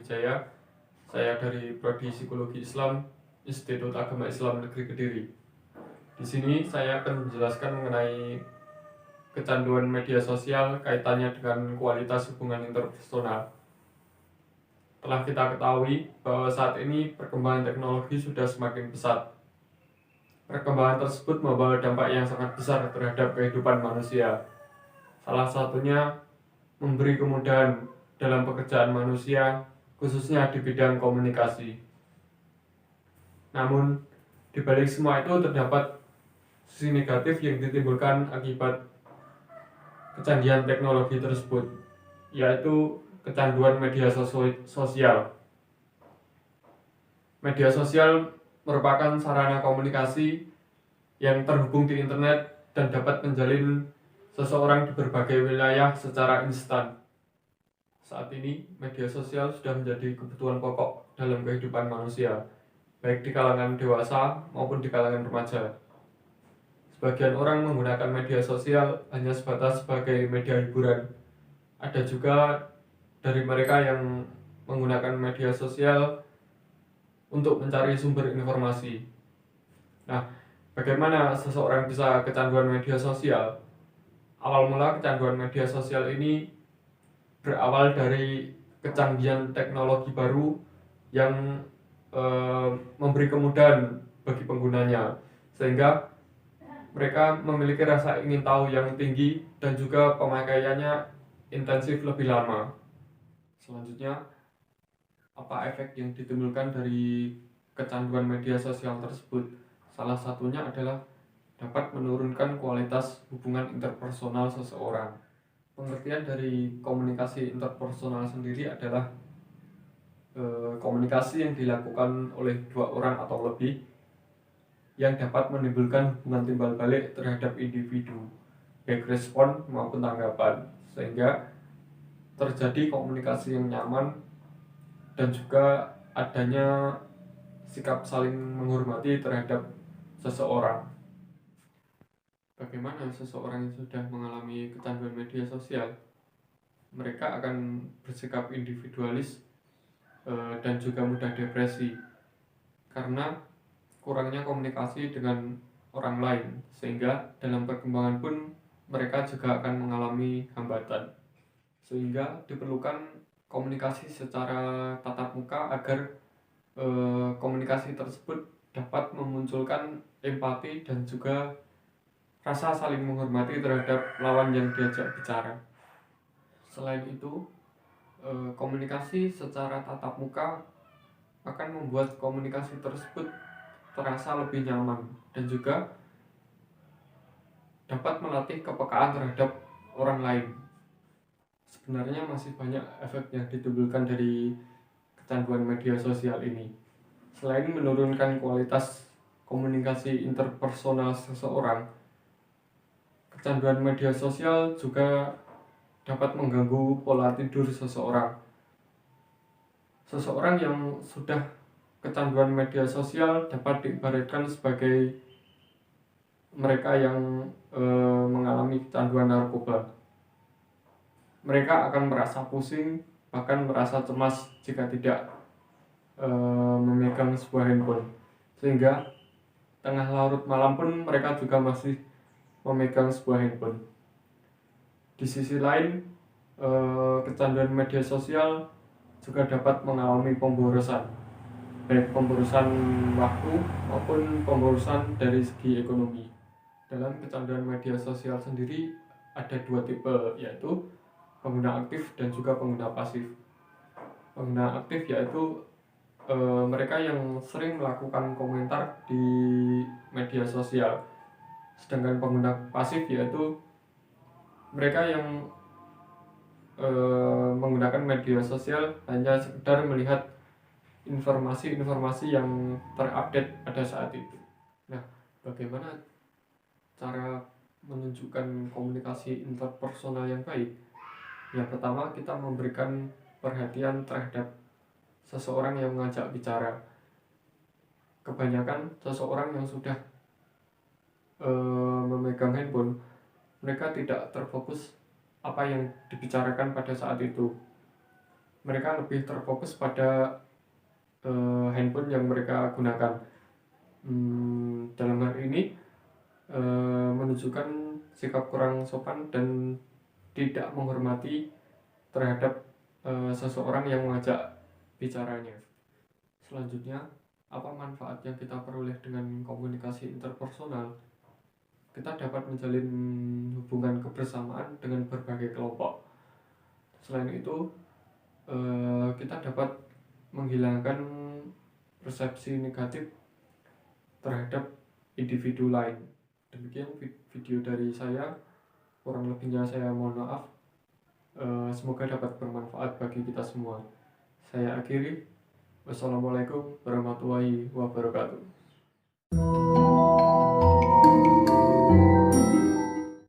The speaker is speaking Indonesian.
Wijaya. Saya dari Prodi Psikologi Islam, Institut Agama Islam Negeri Kediri. Di sini saya akan menjelaskan mengenai kecanduan media sosial kaitannya dengan kualitas hubungan interpersonal. Telah kita ketahui bahwa saat ini perkembangan teknologi sudah semakin pesat. Perkembangan tersebut membawa dampak yang sangat besar terhadap kehidupan manusia. Salah satunya memberi kemudahan dalam pekerjaan manusia, khususnya di bidang komunikasi. Namun, di balik semua itu terdapat sisi negatif yang ditimbulkan akibat kecanggihan teknologi tersebut, yaitu kecanduan media sosial. Media sosial merupakan sarana komunikasi yang terhubung di internet dan dapat menjalin seseorang di berbagai wilayah secara instan. Saat ini, media sosial sudah menjadi kebutuhan pokok dalam kehidupan manusia, baik di kalangan dewasa maupun di kalangan remaja. Sebagian orang menggunakan media sosial hanya sebatas sebagai media hiburan. Ada juga dari mereka yang menggunakan media sosial untuk mencari sumber informasi. Nah, bagaimana seseorang bisa kecanduan media sosial? Awal mula kecanduan media sosial ini berawal dari kecanggihan teknologi baru yang memberi kemudahan bagi penggunanya, sehingga mereka memiliki rasa ingin tahu yang tinggi dan juga pemakaiannya intensif lebih lama. Selanjutnya, apa efek yang ditimbulkan dari kecanduan media sosial tersebut? Salah satunya adalah dapat menurunkan kualitas hubungan interpersonal seseorang. Pengertian dari komunikasi interpersonal sendiri adalah komunikasi yang dilakukan oleh dua orang atau lebih yang dapat menimbulkan hubungan timbal balik terhadap individu, baik respon maupun tanggapan, sehingga terjadi komunikasi yang nyaman dan juga adanya sikap saling menghormati terhadap seseorang. Bagaimana seseorang yang sudah mengalami kecanduan media sosial? Mereka akan bersikap individualis dan juga mudah depresi karena kurangnya komunikasi dengan orang lain, sehingga dalam perkembangan pun mereka juga akan mengalami hambatan, sehingga diperlukan komunikasi secara tatap muka agar komunikasi tersebut dapat memunculkan empati dan juga rasa saling menghormati terhadap lawan yang diajak bicara. Selain itu, komunikasi secara tatap muka akan membuat komunikasi tersebut terasa lebih nyaman dan juga dapat melatih kepekaan terhadap orang lain. Sebenarnya masih banyak efek yang ditimbulkan dari kecanduan media sosial ini. Selain menurunkan kualitas komunikasi interpersonal seseorang, kecanduan media sosial juga dapat mengganggu pola tidur seseorang. Seseorang yang sudah kecanduan media sosial dapat diibaratkan sebagai mereka yang mengalami kecanduan narkoba. Mereka akan merasa pusing, bahkan merasa cemas jika tidak memegang sebuah handphone, sehingga tengah larut malam pun mereka juga masih memegang sebuah handphone. Di sisi lain, kecanduan media sosial juga dapat mengalami pemborosan, baik pemborosan waktu maupun pemborosan dari segi ekonomi. Dalam kecanduan media sosial sendiri ada dua tipe, yaitu pengguna aktif dan juga pengguna pasif. Pengguna aktif yaitu mereka yang sering melakukan komentar di media sosial, sedangkan pengguna pasif yaitu mereka yang menggunakan media sosial hanya sekedar melihat informasi-informasi yang terupdate pada saat itu. Nah, bagaimana cara menunjukkan komunikasi interpersonal yang baik? Yang pertama, kita memberikan perhatian terhadap seseorang yang mengajak bicara. Kebanyakan seseorang yang sudah memegang handphone, mereka tidak terfokus apa yang dibicarakan pada saat itu. mereka lebih terfokus pada handphone yang mereka gunakan. Dalam hal ini menunjukkan sikap kurang sopan dan tidak menghormati terhadap seseorang yang mengajak bicaranya. Selanjutnya, apa manfaat yang kita peroleh dengan komunikasi interpersonal? Kita dapat menjalin hubungan kebersamaan dengan berbagai kelompok. Selain itu, kita dapat menghilangkan persepsi negatif terhadap individu lain. Demikian video dari saya, kurang lebihnya saya mohon maaf. Semoga dapat bermanfaat bagi kita semua. Saya akhiri. Wassalamualaikum warahmatullahi wabarakatuh.